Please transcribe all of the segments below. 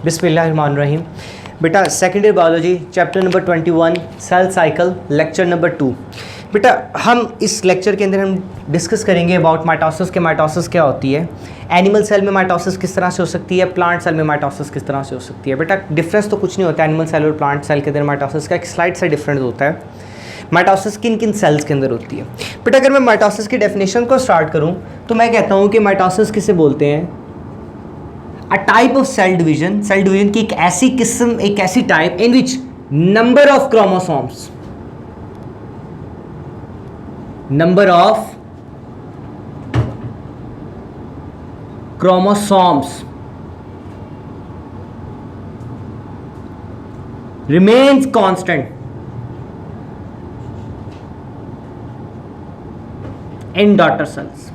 बिस्मिल्लाहिर्रहमानिर्रहीम। बेटा second year biology chapter number 21 cell cycle lecture number 2। बेटा हम इस लेक्चर के अंदर हम डिस्कस करेंगे अबाउट माइटोसिस के माइटोसिस क्या होती है, एनिमल सेल में माइटोसिस किस तरह से हो सकती है, प्लांट सेल में माइटोसिस किस तरह से हो सकती है। बेटा डिफरेंस तो कुछ नहीं होता एनिमल सेल और प्लांट सेल के अंदर माइटोसिस का, एक स्लाइड से डिफरेंस होता है। माइटोसिस किन किन सेल्स के अंदर होती है। बेटा अगर मैं माइटोसिस की डेफिनेशन को स्टार्ट करूं तो मैं कहता हूं कि माइटोसिस किसे बोलते हैं, a type of cell division. Cell division की एक ऐसी किस्म, एक ऐसी type in which number of chromosomes remains constant in daughter cells।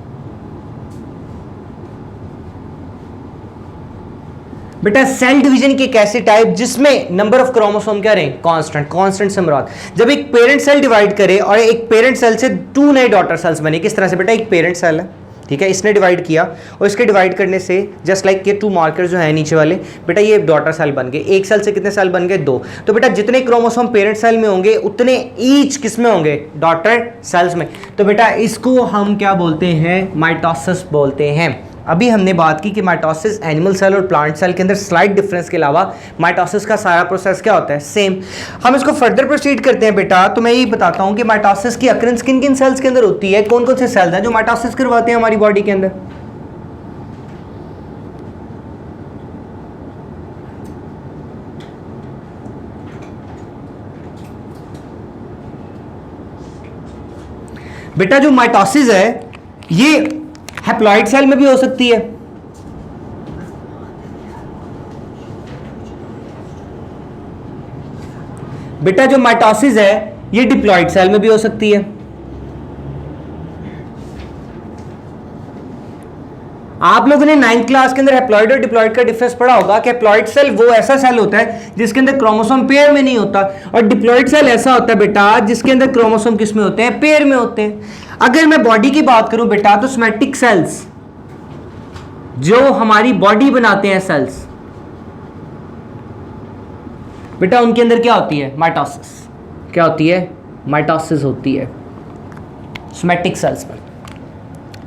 बेटा सेल डिवीजन की एक ऐसी टाइप जिसमें नंबर ऑफ क्रोमोसोम क्या रहे, कांस्टेंट से मुराद जब एक पेरेंट सेल डिवाइड करे और एक पेरेंट सेल से 2 नए डॉटर सेल्स बने। किस तरह से बेटा, एक पेरेंट सेल है, ठीक है, इसने डिवाइड किया और इसके डिवाइड करने से जस्ट लाइक ये 2 मार्कर्स जो है नीचे वाले, बेटा ये डॉटर सेल बन गए। एक सेल से कितने सेल बन गए, 2। तो बेटा जितने क्रोमोसोम पेरेंट सेल में होंगे उतने ईच किस में होंगे, डॉटर सेल्स में। तो बेटा इसको हम क्या बोलते हैं, माइटोसिस बोलते हैं। अभी हमने बात की कि माइटोसिस एनिमल सेल और प्लांट सेल के अंदर स्लाइड डिफरेंस के अलावा माइटोसिस का सारा प्रोसेस क्या होता है, सेम। हम इसको फर्दर प्रोसीड करते हैं बेटा, तो मैं यही बताता हूं कि माइटोसिस की अकरेंस किन किन सेल्स के अंदर होती है, कौन कौन से सेल्स हैं जो माइटोसिस करवाते हैं हमारी बॉडी के अंदर। बेटा जो माइटोसिस है ये हैप्लॉइड सेल में भी हो सकती है, बेटा जो माइटोसिस है ये डिप्लॉइड सेल में भी हो सकती है। आप लोगों ने 9th क्लास के अंदर हैप्लॉइड और डिप्लॉइड का डिफरेंस पढ़ा होगा कि हैप्लॉइड सेल वो ऐसा सेल होता है जिसके अंदर क्रोमोसोम पेयर में नहीं होता, और डिप्लॉइड सेल ऐसा होता है बेटा जिसके अंदर क्रोमोसोम किस में होते हैं, पेयर में होते हैं। अगर मैं बॉडी की बात करूं बेटा तो सोमैटिक सेल्स जो हमारी बॉडी बनाते हैं सेल्स, बेटा उनके अंदर क्या होती है, माइटोसिस। क्या होती है, माइटोसिस होती है सोमैटिक सेल्स पर।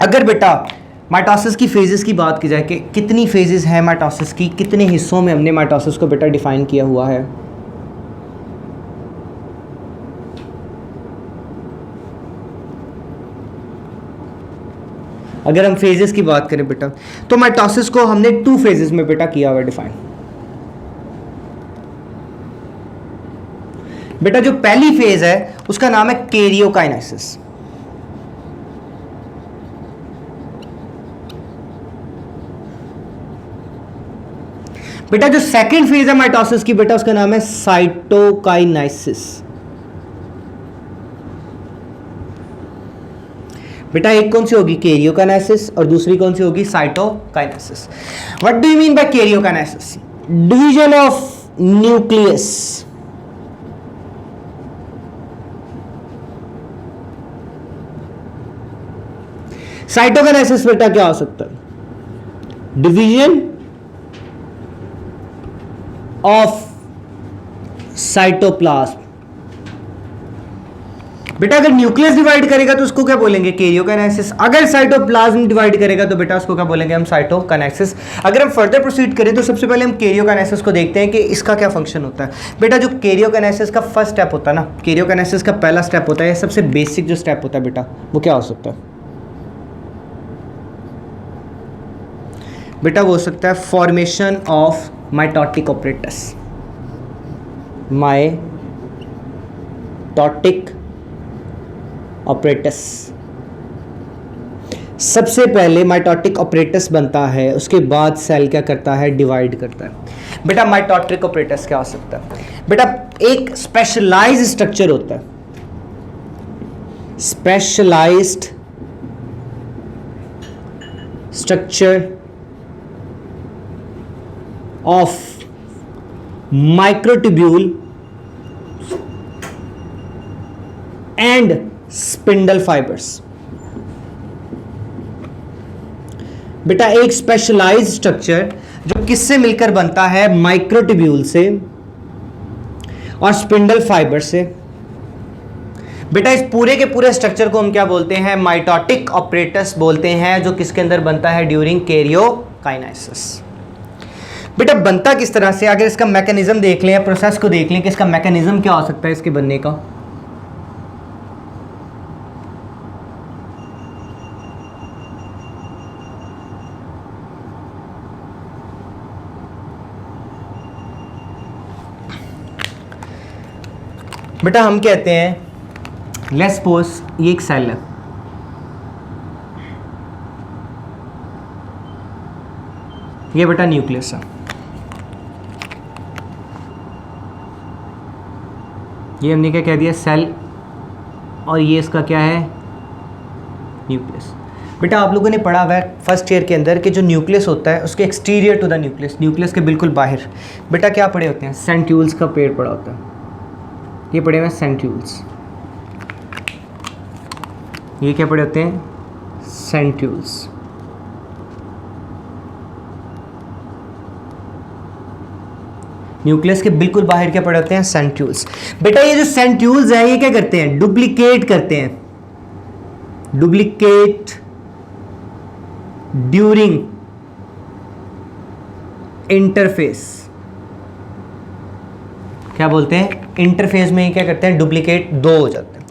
अगर बेटा माइटोसिस की फेजेस की बात की जाए कि कितनी फेजेस हैं माइटोसिस की, कितने हिस्सों में हमने माइटोसिस को बेटा डिफाइन किया हुआ है। अगर हम फेजेस की बात करें बेटा तो माइटोसिस को हमने 2 फेजेस में बेटा किया हुआ डिफाइन। बेटा जो पहली फेज है उसका नाम है कैरियोकाइनेसिस। बेटा जो सेकंड फेज है माइटोसिस की बेटा उसका नाम है साइटोकाइनेसिस। बेटा एक कौन सी होगी, कैरियोकाइनेसिस, और दूसरी कौन सी होगी, cytokinesis. What do you mean by karyokinesis, division of nucleus. Cytokinesis बेटा क्या हो सकता है, डिवीजन ऑफ साइटोप्लाज्म। बेटा अगर न्यूक्लियस डिवाइड करेगा तो उसको क्या बोलेंगे, कैरियोकाइनेसिस। अगर साइटोप्लाज्म डिवाइड करेगा तो बेटा उसको क्या बोलेंगे हम, साइटोकाइनेसिस। अगर हम फर्दर प्रोसीड करें तो सबसे पहले हम कैरियोकाइनेसिस को देखते हैं कि इसका क्या फंक्शन होता है। बेटा जो कैरियोकाइनेसिस का फर्स्ट स्टेप होता है ना, कैरियोकाइनेसिस का पहला स्टेप होता है, सबसे बेसिक जो स्टेप होता है बेटा वो क्या हो सकता है, बेटा वो हो सकता है formation of mitotic apparatus. Mitotic apparatus, सबसे पहले माइटोटिक ऑपरेटस बनता है, उसके बाद सेल क्या करता है, डिवाइड करता है। बेटा माइटोटिक ऑपरेटस क्या हो सकता है, बेटा एक स्पेशलाइज्ड स्ट्रक्चर होता है, specialised structure of microtubule and spindle fibres. बेटा एक स्पेशलाइज्ड स्ट्रक्चर जो किससे मिलकर बनता है? माइक्रोट्यूब्यूल से और स्पिंडल फाइबर से। बेटा इस पूरे के पूरे स्ट्रक्चर को हम क्या बोलते हैं? माइटोटिक ऑपरेटस बोलते हैं, जो किसके अंदर बनता है? During karyokinesis. बेटा बनता किस तरह से? अगर इसका मैकेनिज्म देख लें, प्रोसेस को देख लें कि इसका मैकेनिज्म क्या हो सकता है इसके बनने का। बेटा हम कहते हैं, लेट्स सपोज ये एक सेल है, ये बेटा न्यूक्लियस है, ये हमने क्या कह दिया? सेल, और ये इसका क्या है? न्यूक्लियस। बेटा आप लोगों ने पढ़ा हुआ है फर्स्ट ईयर के अंदर कि जो न्यूक्लियस होता है उसके exterior to the nucleus, nucleus के बिल्कुल बाहर बेटा क्या पढ़े होते हैं? सेंट्यूल्स का पेड़ पड़ा होता है। ये पढ़े हुए हैं सेंट्यूल्स। ये क्या पढ़े होते हैं? सेंट्यूल्स। न्यूक्लियस के बिल्कुल बाहर क्या पड़े होते हैं? सेंट्यूल्स। बेटा ये जो सेंट्यूल्स हैं ये क्या करते हैं? डुप्लीकेट करते हैं, डुप्लीकेट ड्यूरिंग इंटरफेस। क्या बोलते हैं? इंटरफेस में क्या करते हैं? डुप्लीकेट दो हो जाते हैं।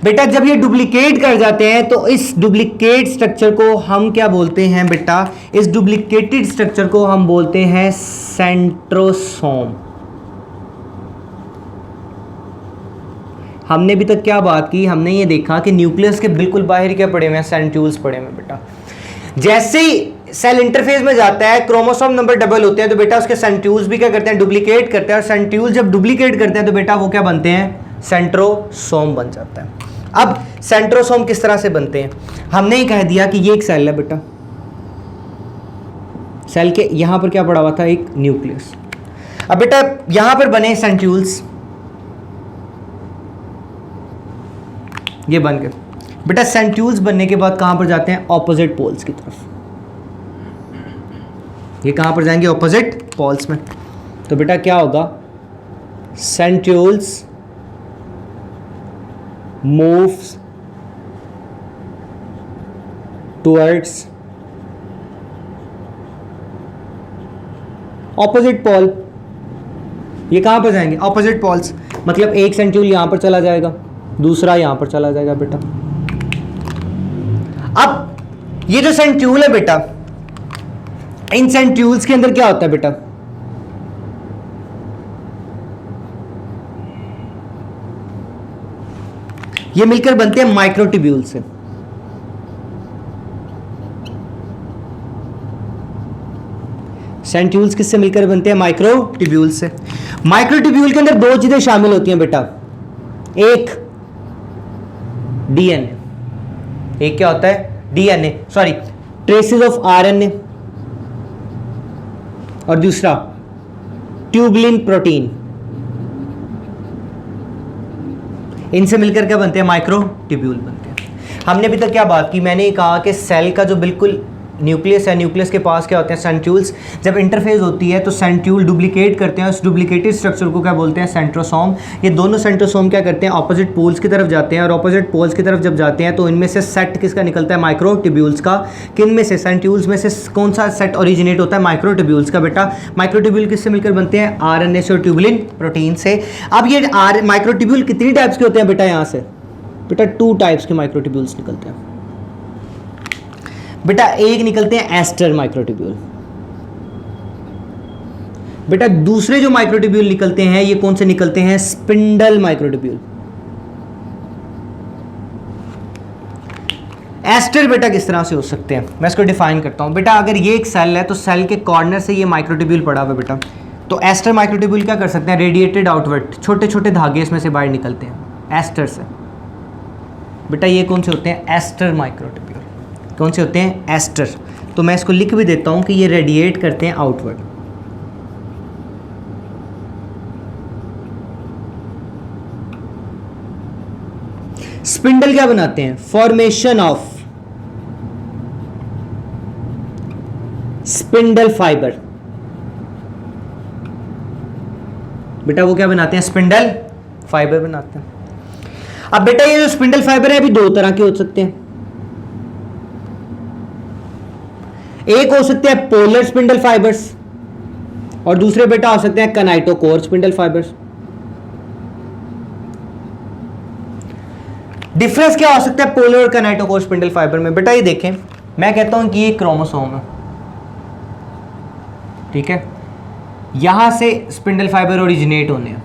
बेटा जब ये डुप्लीकेट कर जाते हैं तो इस डुप्लीकेट स्ट्रक्चर को हम क्या बोलते हैं? बेटा इस डुप्लीकेटेड स्ट्रक्चर को हम बोलते हैं सेंट्रोसोम। हमने अभी तक क्या बात की? हमने ये देखा कि न्यूक्लियस के बिल्कुल बाहर क्या पड़े हुए हैं? सेंट्यूल्स पड़े हुए हैं। बेटा जैसे ही सेल इंटरफेस में जाता है, क्रोमोसोम नंबर डबल होते हैं, तो बेटा उसके सेंट्यूल्स भी क्या करते हैं? डुप्लीकेट करते हैं। और सेंट्यूल्स जब डुप्लीकेट करते हैं तो बेटा वो क्या बनते हैं? सेंट्रोसोम बन जाता है। अब सेंट्रोसोम किस तरह से बनते हैं? हमने ही कह दिया कि ये एक सेल है बेटा, सेल के यहां पर क्या पड़ा हुआ था? एक न्यूक्लियस। अब बेटा यहां पर बने सेंट्यूल्स, ये बन गए। बेटा सेंट्यूल्स बनने के बाद कहां पर जाते हैं? ऑपोजिट पोल्स की तरफ। ये कहां पर जाएंगे? ऑपोजिट पोल्स में। तो बेटा क्या होगा? Centrioles moves towards opposite pole. ये कहां पर जाएंगे? Opposite poles. मतलब एक सेंट्यूल यहां पर चला जाएगा, दूसरा यहां पर चला जाएगा बेटा। अब ये जो सेंट्यूल है बेटा, इन सेंट्यूल्स के अंदर क्या होता है बेटा? ये मिलकर बनते हैं माइक्रोट्यूब्यूल से। सेंट्यूल्स किससे मिलकर बनते हैं? माइक्रोट्यूब्यूल से। माइक्रोट्यूब्यूल के अंदर दो चीजें शामिल होती हैं बेटा, एक डीएनए, एक क्या होता है? DNA, sorry traces of RNA, और दूसरा ट्यूबुलिन प्रोटीन। इनसे मिलकर क्या बनते हैं? माइक्रोट्यूब्यूल बनते हैं। हमने अभी तक क्या बात की? मैंने कहा कि सेल का जो बिल्कुल न्यूक्लियस है, न्यूक्लियस के पास क्या होते हैं? सेंट्यूल्स। जब इंटरफेस होती है तो सेंट्यूल डुप्लीकेट करते हैं, उस डुप्लीकेटेड स्ट्रक्चर को क्या बोलते हैं? सेंट्रोसोम। ये दोनों सेंट्रोसोम क्या करते हैं? ऑपोजिट पोल्स की तरफ जाते हैं, और ऑपोजिट पोल्स की तरफ जब जाते हैं तो इनमें से सेट किसका निकलता है? माइक्रोट्यूब्यूल्स का। किन में से? सेंट्यूल्स में से कौन सा सेट ओरिजिनेट होता है? माइक्रोट्यूब्यूल्स का। बेटा माइक्रोट्यूब्यूल किससे मिलकर बनते हैं? आरएनए से और ट्यूबुलिन प्रोटीन से। अब ये माइक्रोट्यूब्यूल कितनी टाइप्स के होते हैं बेटा? यहाँ से बेटा 2 टाइप्स के माइक्रोट्यूब्यूल्स निकलते हैं बेटा। एक निकलते हैं एस्टर माइक्रोट्यूब्यूल। बेटा दूसरे जो माइक्रोट्यूब्यूल निकलते हैं ये कौन से निकलते हैं? Spindle microtubule. एस्टर बेटा किस तरह से हो सकते हैं? मैं इसको डिफाइन करता हूं बेटा। अगर ये एक सेल है तो सेल के कॉर्नर से ये माइक्रोट्यूब्यूल पड़ा हुआ है बेटा, तो एस्टर माइक्रोट्यूब्यूल क्या कर सकते हैं? रेडिएटेड आउटवर्ड, छोटे छोटे धागे इसमें से बाहर निकलते हैं एस्टर से। बेटा ये कौन से होते हैं? Aster microtubule. कौन से होते हैं? एस्टर। तो मैं इसको लिख भी देता हूं कि ये रेडिएट करते हैं आउटवर्ड। स्पिंडल क्या बनाते हैं? Formation of spindle fibre. बेटा वो क्या बनाते हैं, स्पिंडल फाइबर बनाते हैं। अब बेटा ये जो स्पिंडल फाइबर है अभी दो तरह के हो सकते हैं, एक हो सकते हैं पोलर स्पिंडल फाइबर्स और दूसरे बेटा हो सकते हैं कनाइटोकोर स्पिंडल फाइबर्स। डिफरेंस क्या हो सकता है पोलर और कनाइटोकोर स्पिंडल फाइबर में? बेटा ये देखें, मैं कहता हूं कि ये क्रोमोसोम है, ठीक है, यहां से स्पिंडल फाइबर ओरिजिनेट होने हैं।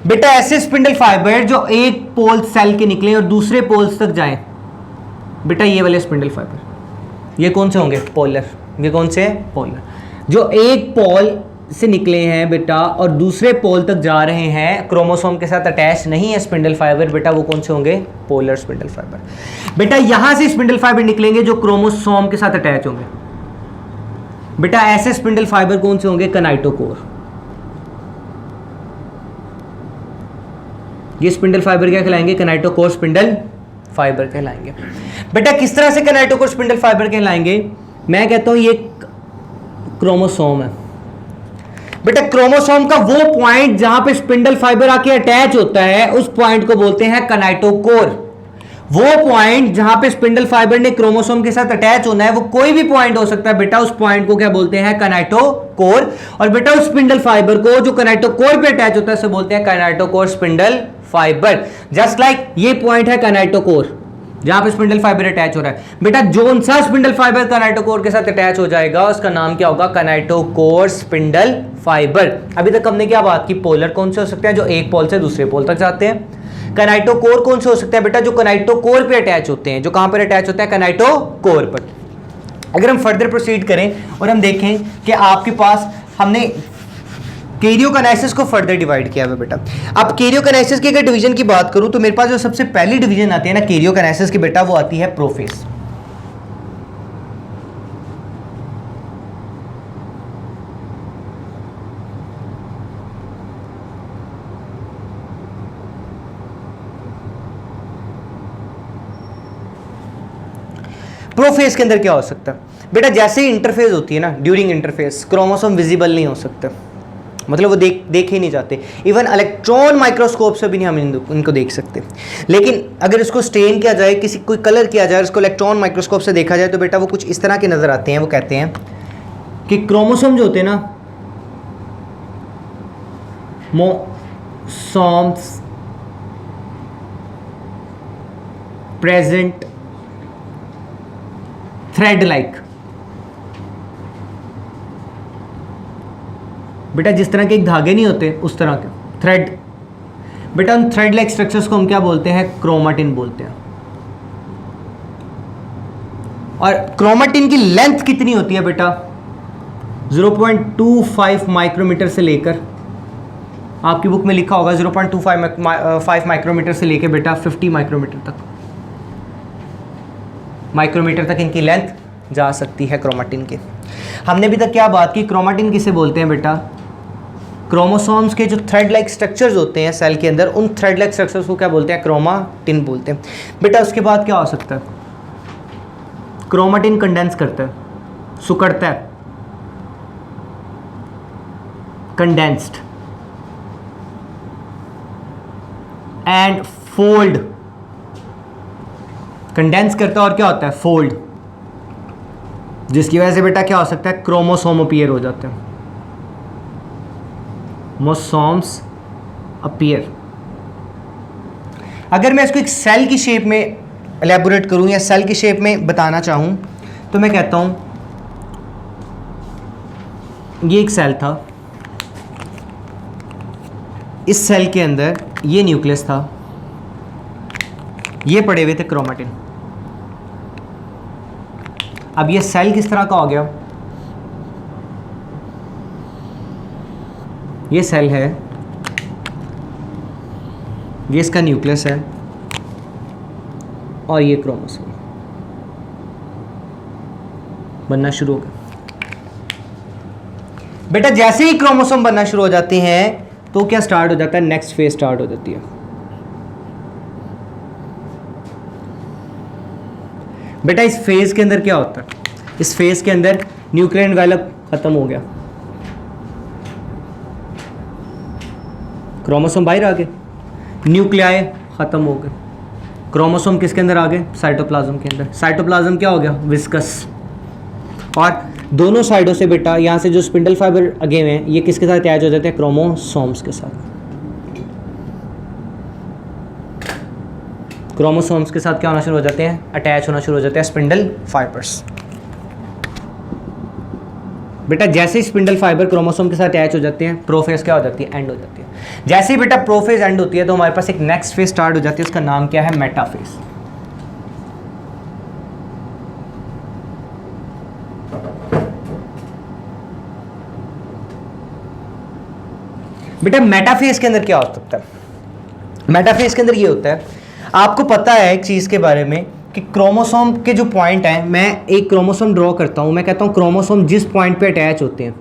बेटा ऐसे स्पिंडल फाइबर जो एक पोल सेल के निकले और दूसरे पोल्स तक जाएं, बेटा ये वाले स्पिंडल फाइबर, ये कौन से होंगे, पोलर। ये कौन से हैं, पोलर। जो एक पोल से निकले हैं बेटा और दूसरे पोल तक जा रहे हैं, क्रोमोसोम के साथ अटैच नहीं है स्पिंडल फाइबर, बेटा वो कौन से होंगे, पोलर स्पिंडल फाइबर। बेटा यहां से स्पिंडल फाइबर निकलेंगे जो क्रोमोसोम के साथ अटैच होंगे, बेटा ऐसे स्पिंडल फाइबर कौन से होंगे, कनाइटोकोर। ये स्पिंडल फाइबर क्या कहलाएंगे, कनाइटोकोर स्पिंडल फाइबर कहलाएंगे। बेटा किस तरह से कनाइटोकोर स्पिंडल फाइबर कहलाएंगे? मैं कहता हूं ये क्रोमोसोम है। बेटा क्रोमोसोम का वो पॉइंट जहां पे स्पिंडल फाइबर आके अटैच होता है उस पॉइंट को बोलते हैं कनाइटोकोर। वो पॉइंट जहां पे स्पिंडल फाइबर ने क्रोमोसोम के साथ अटैच होना है, वो कोई भी पॉइंट हो सकता है बेटा, उस पॉइंट को क्या बोलते हैं, कनाइटोकोर। और बेटा उस स्पिंडल फाइबर को जो कनाइटोकोर पे अटैच होता है उसे बोलते हैं कनाइटोकोर स्पिंडल फाइबर। जस्ट लाइक ये पॉइंट है कनाइटोकोर जहां पे स्पिंडल फाइबर अटैच हो रहा है। बेटा जोन सा स्पिंडल फाइबर कनाइटोकोर के साथ अटैच हो जाएगा उसका नाम क्या होगा, कनाइटोकोर स्पिंडल फाइबर। अभी तक हमने क्या बात की, पोलर कौन से हो सकते हैं, जो एक पोल से दूसरे पोल तक जाते हैं। कनाइटोकोर कौन से हो सकते हैं बेटा, जो कनाइटोकोर पे अटैच होते हैं। जो कहां पर अटैच होता है, कनाइटोकोर पर। अगर हम फर्दर प्रोसीड करें और हम देखें कि आपके पास हमने कैरियोकाइनेसिस को फर्दर डिवाइड किया हुआ बेटा। अब कैरियोकाइनेसिस की अगर डिवीजन की बात करूं तो मेरे पास जो सबसे पहली डिवीजन आती है ना कैरियोकाइनेसिस की बेटा, वो आती है प्रोफेज। प्रोफेज के अंदर क्या हो सकता है बेटा, जैसे ही इंटरफेज होती है ना, ड्यूरिंग इंटरफेज क्रोमोसोम विजिबल नहीं हो सकते, मतलब वो देखे ही नहीं जाते। इवन इलेक्ट्रॉन माइक्रोस्कोप से भी नहीं हम इनको देख सकते। लेकिन अगर इसको स्टेन किया जाए, किसी कोई कलर किया जाए, इसको इलेक्ट्रॉन माइक्रोस्कोप से देखा जाए तो बेटा वो कुछ इस तरह के नजर आते हैं। वो कहते हैं कि क्रोमोसोम जो होते हैं ना, मोसोम्स प्रेजेंट थ्रेड लाइक। बेटा जिस तरह के एक धागे नहीं होते उस तरह के थ्रेड, बेटा उन थ्रेड लाइक स्ट्रक्चर्स को हम क्या बोलते हैं, क्रोमाटिन बोलते हैं। और क्रोमाटिन की लेंथ कितनी होती है बेटा, 0.25 माइक्रोमीटर से लेकर, आपकी बुक में लिखा होगा 0.25 माइक्रोमीटर से लेकर बेटा 50 माइक्रोमीटर तक इनकी लेंथ जा सकती है क्रोमाटिन की। हमने अभी तक क्या बात की, क्रोमाटिन किसे बोलते हैं बेटा, क्रोमोसोम्स के जो थ्रेड लाइक स्ट्रक्चर्स होते हैं सेल के अंदर, उन थ्रेड लाइक स्ट्रक्चर्स को क्या बोलते हैं, क्रोमाटिन बोलते हैं। बेटा उसके बाद क्या हो सकता है, क्रोमाटिन कंडेंस करता है, सुकड़ता है, कंडेंस्ड एंड फोल्ड। कंडेंस करता है और क्या होता है, फोल्ड, जिसकी वजह से बेटा क्या हो सकता है, क्रोमोसोम अपीयर हो जाते हैं, मोसोम्स अपीयर। अगर मैं इसको एक सेल की शेप में एलैबोरेट करूं या सेल की शेप में बताना चाहूं तो मैं कहता हूं ये एक सेल था, इस सेल के अंदर ये न्यूक्लियस था, ये पड़े हुए थे क्रोमाटिन। अब ये सेल किस तरह का हो गया, ये सेल है, ये इसका न्यूक्लियस है और ये क्रोमोसोम बनना शुरू हो गया। बेटा जैसे ही क्रोमोसोम बनना शुरू हो जाते हैं तो क्या स्टार्ट हो जाता है, नेक्स्ट फेज स्टार्ट हो जाती है। बेटा इस फेज के अंदर क्या होता है, इस फेज के अंदर न्यूक्लियर एनवेलप खत्म हो गया, क्रोमोसोम बाहर आ गए, न्यूक्लियाई खत्म हो गए, क्रोमोसोम किसके अंदर आ गए, साइटोप्लाज्म के अंदर। साइटोप्लाज्म क्या हो गया, विस्कस। और दोनों साइडों से बेटा यहाँ से जो स्पिंडल फाइबर लगे हुए हैं ये किसके साथ अटैच हो जाते हैं, क्रोमोसोम्स के साथ। क्रोमोसोम्स के साथ क्या होना शुरू हो जाते हैं, अटैच होना शुरू हो जाते हैं स्पिंडल फाइबर्स। बेटा जैसे ही स्पिंडल फाइबर क्रोमोसोम के साथ अटैच हो जाते हैं, प्रोफेज क्या हो जाती है, एंड हो जाती है। जैसे ही बेटा प्रोफेज एंड होती है तो हमारे पास एक नेक्स्ट फेज स्टार्ट हो जाती है, उसका नाम क्या है, मेटाफेज। बेटा मेटाफेज के अंदर क्या हो सकता है, मेटाफेज के अंदर ये होता है, आपको पता है एक चीज के बारे में कि क्रोमोसोम के जो पॉइंट हैं, मैं एक क्रोमोसोम ड्रॉ करता हूं, मैं कहता हूं क्रोमोसोम जिस पॉइंट पे अटैच होते हैं,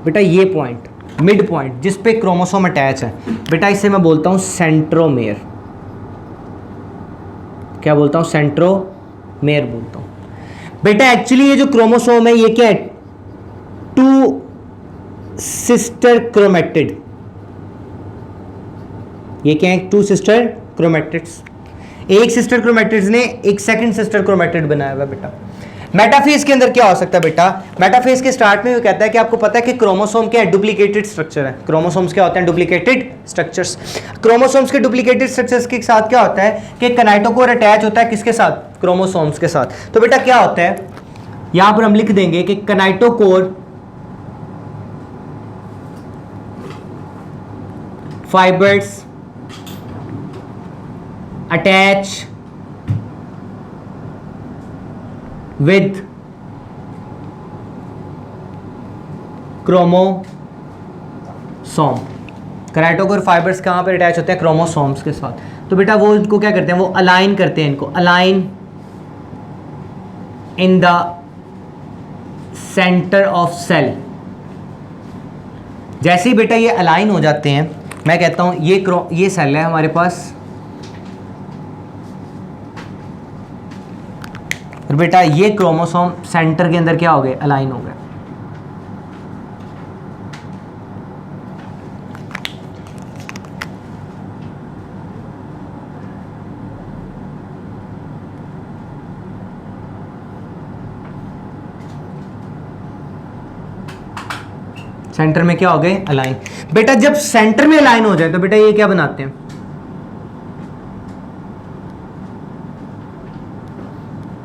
बेटा ये पॉइंट मिड पॉइंट जिस पे क्रोमोसोम अटैच है, बेटा इसे मैं बोलता हूं सेंट्रोमेयर। क्या बोलता हूं, सेंट्रोमेयर बोलता हूं। बेटा एक्चुअली ये जो क्रोमोसोम है ये क्या है, टू सिस्टर क्रोमेटिड। ये क्या है, टू सिस्टर क्रोमेटिड्स। एक सिस्टर क्रोमेटिड्स ने एक सेकंड सिस्टर क्रोमेटिड बनाया हुआ बेटा। मेटाफेज के अंदर क्या हो सकता है बेटा, मेटाफेज के स्टार्ट में वो कहता है कि आपको पता है कि क्रोमोसोम क्या है, डुप्लीकेटेड स्ट्रक्चर है। क्रोमोसोम्स क्या होते हैं, डुप्लीकेटेड स्ट्रक्चर्स। क्रोमोसोम्स के डुप्लीकेटेड स्ट्रक्चर्स के साथ क्या होता है कि काइनेटोकोर अटैच होता है किसके साथ, क्रोमोसोम्स के साथ। तो बेटा क्या होता है, यहां पर हम लिख देंगे कि kinetochore fibres attach with chromosome. Kinetochore fibres कहां पर अटैच होते हैं, क्रोमोसोम्स के साथ। तो बेटा वो इनको क्या करते हैं, वो अलाइन करते हैं, इनको align in the centre of cell. जैसे ही बेटा ये अलाइन हो जाते हैं, मैं कहता हूं ये सेल है हमारे पास, और बेटा ये क्रोमोसोम सेंटर के अंदर क्या हो गए, अलाइन हो गए। सेंटर में क्या हो गए, अलाइन। बेटा जब सेंटर में अलाइन हो जाए तो बेटा ये क्या बनाते हैं,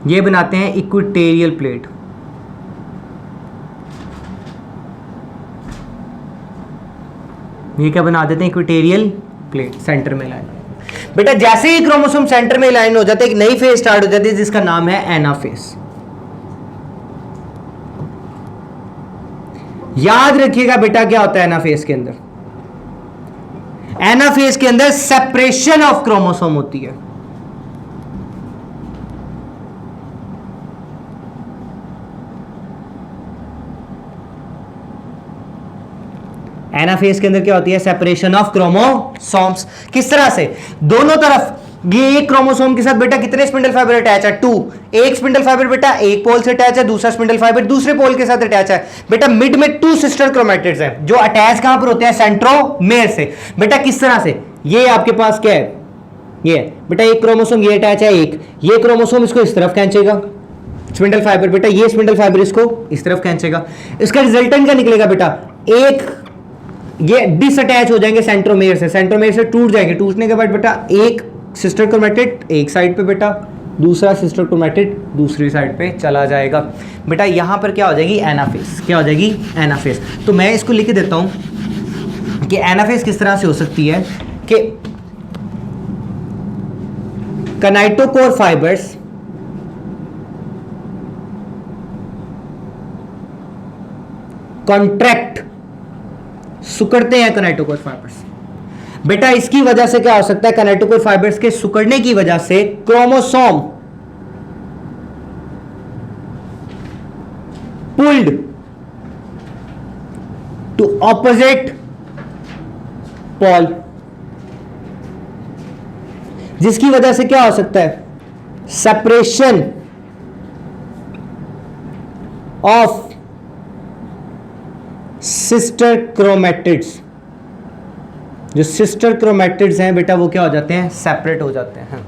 ये बनाते हैं इक्वेटोरियल प्लेट। ये क्या बना देते हैं, इक्वेटोरियल प्लेट, सेंटर में लाइन। बेटा जैसे ही क्रोमोसोम सेंटर में लाइन हो जाता है, एक नई फेज स्टार्ट हो जाती है जिसका नाम है एनाफेज। याद रखिएगा बेटा क्या होता है एनाफेज के अंदर, एनाफेज के अंदर सेपरेशन ऑफ क्रोमोसोम होती है। एनाफेज के अंदर क्या होती है, सेपरेशन ऑफ क्रोमोसोम्स। किस तरह से, दोनों तरफ ये एक क्रोमोसोम के साथ बेटा कितने स्पिंडल फाइबर अटैच है, 2। एक स्पिंडल फाइबर बेटा एक पोल से अटैच है, दूसरा स्पिंडल फाइबर दूसरे पोल के साथ अटैच है। बेटा मिड में 2 सिस्टर क्रोमेटिड्स हैं जो अटैच कहां पर होते हैं, सेंट्रोमेयर से। बेटा किस तरह से, ये आपके पास क्या है, ये बेटा एक क्रोमोसोम ये अटैच है, एक ये क्रोमोसोम इसको इस तरफ खींचेगा स्पिंडल फाइबर, बेटा ये स्पिंडल फाइबर इसको इस तरफ खींचेगा। इसका रिजल्टेंट क्या निकलेगा बेटा, एक ये डिसअटैच हो जाएंगे सेंट्रोमेयर से, सेंट्रोमेयर से टूट जाएंगे। टूटने के बाद बेटा एक सिस्टर क्रोमेटिड एक साइड पे बेटा, दूसरा सिस्टर क्रोमेटिड दूसरी साइड पे चला जाएगा। बेटा यहां पर क्या हो जाएगी, एनाफेज। क्या हो जाएगी, एनाफेज। तो मैं इसको लिख देता हूं कि एनाफेज किस तरह से हो सकती है कि काइनेटोकोर फाइबर्स कॉन्ट्रैक्ट, सुकड़ते हैं काइनेटोकोर फाइबर्स। बेटा इसकी वजह से क्या हो सकता है, काइनेटोकोर फाइबर्स के सुकड़ने की वजह से chromosome pulled to opposite pole, जिसकी वजह से क्या हो सकता है, सेपरेशन ऑफ सिस्टर क्रोमेटिड्स। जो सिस्टर क्रोमैटिड्स हैं बेटा वो क्या हो जाते हैं, सेपरेट हो जाते हैं।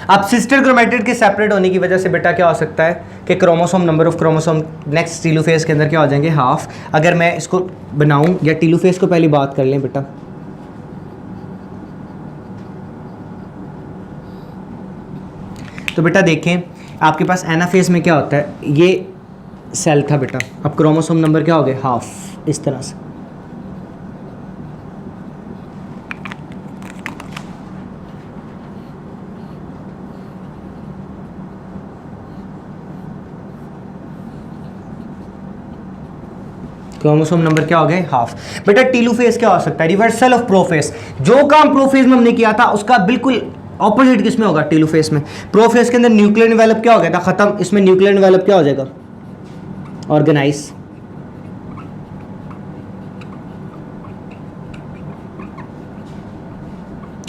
अब सिस्टर क्रोमैटिड के सेपरेट होने की वजह से बेटा क्या हो सकता है कि chromosome, number of chromosome next telophase के अंदर क्या हो जाएंगे, हाफ। अगर मैं इसको बनाऊं, या टीलोफेज को पहले बात कर लें बेटा, तो बेटा देखें आपके पास एनाफेज में क्या होता है, ये सेल था बेटा, अब क्रोमोसोम नंबर क्या हो गए, हाफ, इस तरह से। क्रोमोसोम नंबर क्या हो गए, हाफ। बेटा टीलोफेज क्या हो सकता है, रिवर्सल ऑफ प्रोफेज। जो काम प्रोफेज में हमने किया था उसका बिल्कुल ऑपोजिट किस में होगा, टीलोफेज में। प्रोफेज के अंदर न्यूक्लियर डेवलप क्या हो गया था, खत्म, इसमें न्यूक्लियर डेवलप क्या हो जाएगा, ऑर्गेनाइज।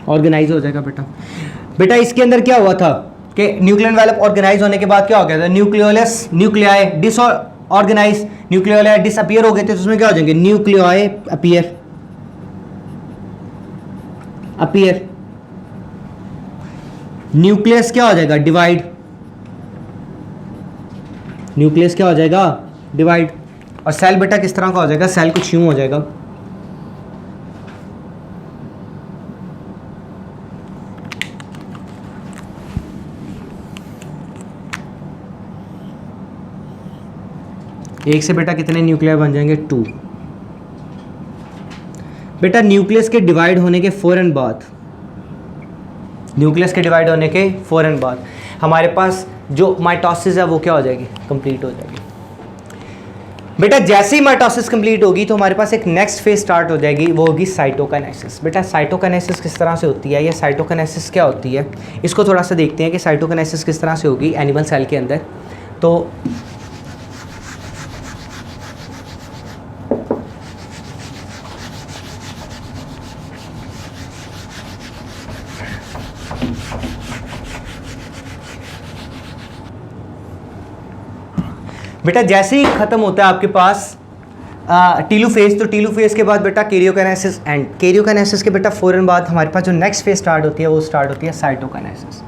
ऑर्गेनाइज हो जाएगा बेटा। बेटा इसके अंदर क्या हुआ था कि न्यूक्लियर डेवलप ऑर्गेनाइज होने के बाद क्या हो गया था, nucleolus nuclei disorganise, nucleoli disappear हो गए थे, तो उसमें क्या हो जाएंगे, न्यूक्लियोई अपीयर, अपीयर। न्यूक्लियस क्या हो जाएगा, डिवाइड, न्यूक्लियस क्या हो जाएगा, डिवाइड। और सेल बेटा किस तरह का हो जाएगा, सेल कुछ यूं हो जाएगा, एक से बेटा कितने न्यूक्लियर बन जाएंगे, 2। बेटा न्यूक्लियस के डिवाइड होने के फौरन बाद, न्यूक्लियस के डिवाइड होने के फौरन बाद हमारे पास जो माइटोसिस है वो क्या हो जाएगी, कंप्लीट हो जाएगी। बेटा जैसे ही माइटोसिस कंप्लीट होगी तो हमारे पास एक नेक्स्ट फेज स्टार्ट हो जाएगी, वो होगी साइटोकाइनेसिस। बेटा साइटोकाइनेसिस किस तरह से होती है, या साइटोकाइनेसिस क्या होती है, इसको थोड़ा सा देखते हैं कि साइटोकाइनेसिस किस तरह से होगी एनिमल सेल के अंदर। तो बेटा जैसे ही खत्म होता है आपके पास टीलोफेज, तो टीलोफेज के बाद बेटा कैरियोकाइनेसिस एंड कैरियोकाइनेसिस के बेटा फौरन बाद हमारे पास जो नेक्स्ट फेज स्टार्ट होती है वो स्टार्ट होती है साइटोकाइनेसिस।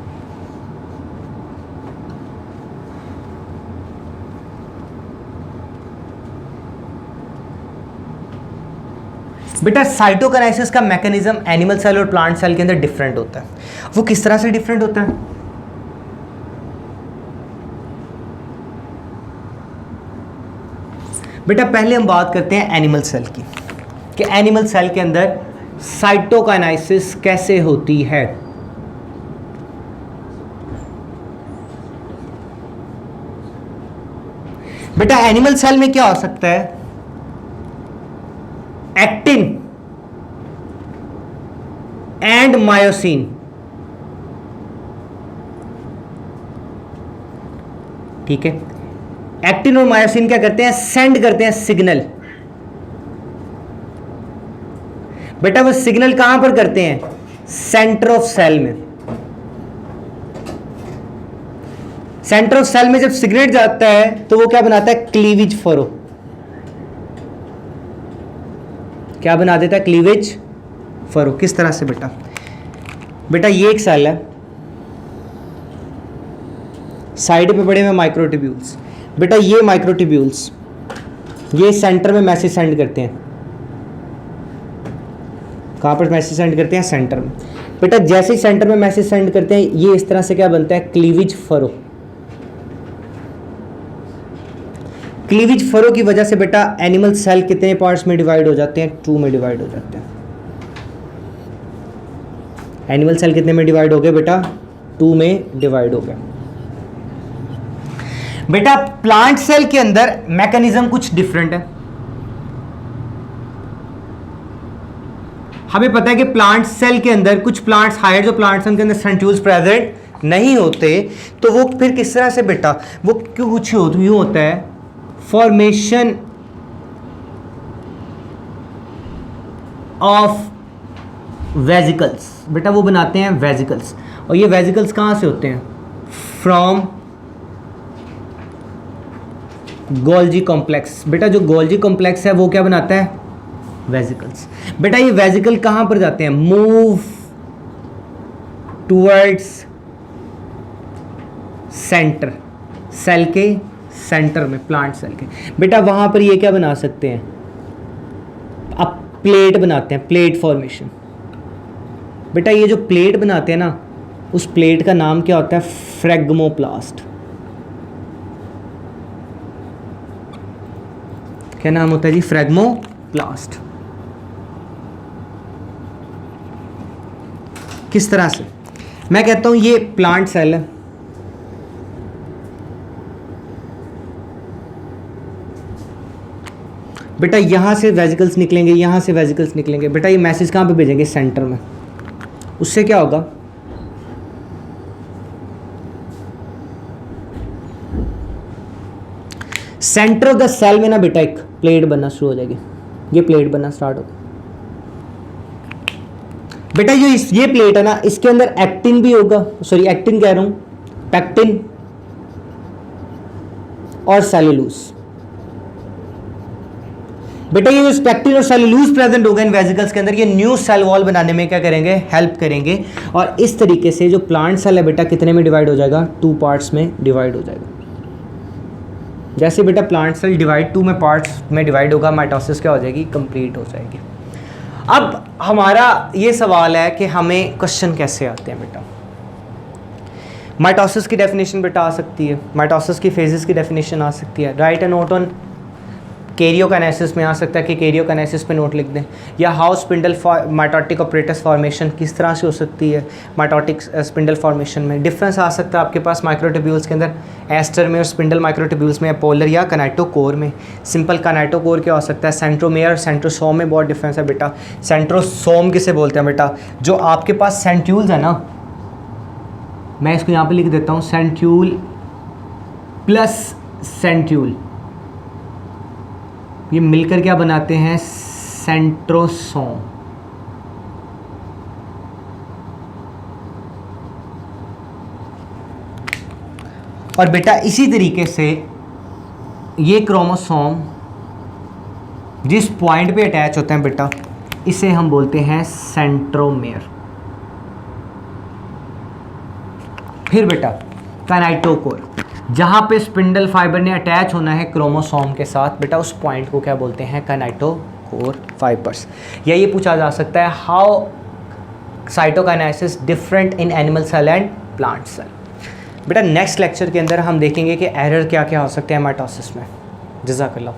बेटा साइटोकाइनेसिस का मैकेनिज्म एनिमल सेल और प्लांट सेल के अंदर डिफरेंट होता है। वो किस तरह से डिफरेंट होता है, बेटा पहले हम बात करते हैं एनिमल सेल की, कि एनिमल सेल के अंदर साइटोकाइनेसिस कैसे होती है। बेटा एनिमल सेल में क्या हो सकता है, एक्टिन एंड मायोसिन, ठीक है। एक्टिन और मायोसिन क्या करते हैं, सेंड करते हैं सिग्नल। बेटा वो सिग्नल कहां पर करते हैं, सेंटर ऑफ सेल में। सेंटर ऑफ सेल में जब सिग्नल जाता है तो वो क्या बनाता है, क्लीवेज फरो। क्या बना देता है, क्लीवेज फरो। किस तरह से बेटा, बेटा ये एक सेल है, साइड पे पड़े हुए माइक्रोट्यूब्यूल्स। बेटा ये माइक्रोट्यूब्यूल्स ये सेंटर में मैसेज सेंड करते हैं। कहां पर मैसेज सेंड करते हैं, सेंटर में। बेटा जैसे ही सेंटर में मैसेज सेंड करते हैं ये इस तरह से क्या बनता है, क्लीवेज फरो। क्लीवेज फरो की वजह से बेटा एनिमल सेल कितने पार्ट्स में डिवाइड हो जाते हैं, 2 में डिवाइड हो जाते हैं। एनिमल सेल कितने में डिवाइड हो गए बेटा, 2 में डिवाइड हो गए। बेटा प्लांट सेल के अंदर मैकेनिज्म कुछ डिफरेंट है। हमें पता है कि प्लांट सेल के अंदर कुछ प्लांट्स, हायर जो प्लांट्स हैं उनके अंदर सेंट्रियोल्स प्रेजेंट नहीं होते, तो वो फिर किस तरह से बेटा, वो क्यों कुछ यूं होता है, फॉर्मेशन ऑफ वेजिकल्स। बेटा वो बनाते हैं वेजिकल्स, और ये वेजिकल्स कहां से होते हैं, फ्रॉम गोल्जी कॉम्प्लेक्स। बेटा जो गोल्जी कॉम्प्लेक्स है वो क्या बनाता है, वेजिकल्स। बेटा ये वेजिकल कहाँ पर जाते हैं? मूव टूवर्ड्स सेंटर, सेल के सेंटर में, प्लांट सेल के। बेटा वहाँ पर ये क्या बना सकते हैं? अब प्लेट बनाते हैं, प्लेट फॉर्मेशन। बेटा ये जो प्लेट बनाते हैं ना, उस प्लेट का नाम क्या होता है? फ्रेगमोप्लास्ट। क्या नाम होता है जी? फ्रेगमोप्लास्ट। किस तरह से? मैं कहता हूं ये प्लांट सेल है, बेटा यहां से वेजिकल्स निकलेंगे, यहां से वेजिकल्स निकलेंगे। बेटा ये मैसेज कहां पे भेजेंगे? सेंटर में। उससे क्या होगा? सेंटर ऑफ द सेल में ना बेटा एक प्लेट बनना शुरू हो जाएगी, ये प्लेट बनना स्टार्ट होगा। बेटा ये प्लेट है ना, इसके अंदर एक्टिन भी होगा, सॉरी एक्टिन कह रहा हूं, पैक्टिन और सेलुलोज। बेटा ये जो पैक्टिन और सेलुलोज प्रेजेंट होगा इन वेजिकल्स के अंदर, ये न्यू सेल वॉल बनाने में क्या करेंगे? हेल्प करेंगे। और इस तरीके से जो प्लांट सेल है बेटा कितने में डिवाइड हो जाएगा? 2 पार्ट्स में डिवाइड हो जाएगा। जैसे बेटा प्लांट सेल डिवाइड 2 में पार्ट्स में डिवाइड होगा, माइटोसिस क्या हो जाएगी? कंप्लीट हो जाएगी। अब हमारा ये सवाल है कि हमें क्वेश्चन कैसे आते हैं बेटा? माइटोसिस की डेफिनेशन बेटा आ सकती है, माइटोसिस की फेजेस की डेफिनेशन आ सकती है। Right A note on karyokinesis में आ सकता है कि कैरियोकाइनेसिस पे नोट लिख दें, या how spindle mitotic apparatus formation किस तरह से हो सकती है माइटोटिक स्पिंडल फॉर्मेशन में। डिफरेंस आ सकता है आपके पास माइक्रोट्यूब्यूल्स के अंदर, एस्टर में और स्पिंडल माइक्रोट्यूब्यूल्स में, पोलर या कनाइटोकोर में। सिंपल कनाइटोकोर क्या हो सकता है? सेंट्रोमेयर और सेंट्रोसोम में बहुत डिफरेंस है बेटा। सेंट्रोसोम किसे बोलते हैं बेटा? जो आपके पास सेंट्यूल्स है ना, मैं इसको यहाँ पे लिख देता हूँ, सेंट्यूल प्लस सेंट्यूल, ये मिलकर क्या बनाते हैं? सेंट्रोसोम। और बेटा इसी तरीके से ये क्रोमोसोम जिस पॉइंट पे अटैच होते हैं बेटा, इसे हम बोलते हैं सेंट्रोमेयर। फिर बेटा काइनेटोकोर, जहाँ पे स्पिंडल फाइबर ने अटैच होना है क्रोमोसोम के साथ, बेटा उस पॉइंट को क्या बोलते हैं? Kinetochore fibres. या ये पूछा जा सकता है how cytokinesis different in animal cell and plant cell. बेटा नेक्स्ट लेक्चर के अंदर हम देखेंगे कि एरर क्या क्या हो सकते हैं माइटोसिस में। जज़ाकल्लाह।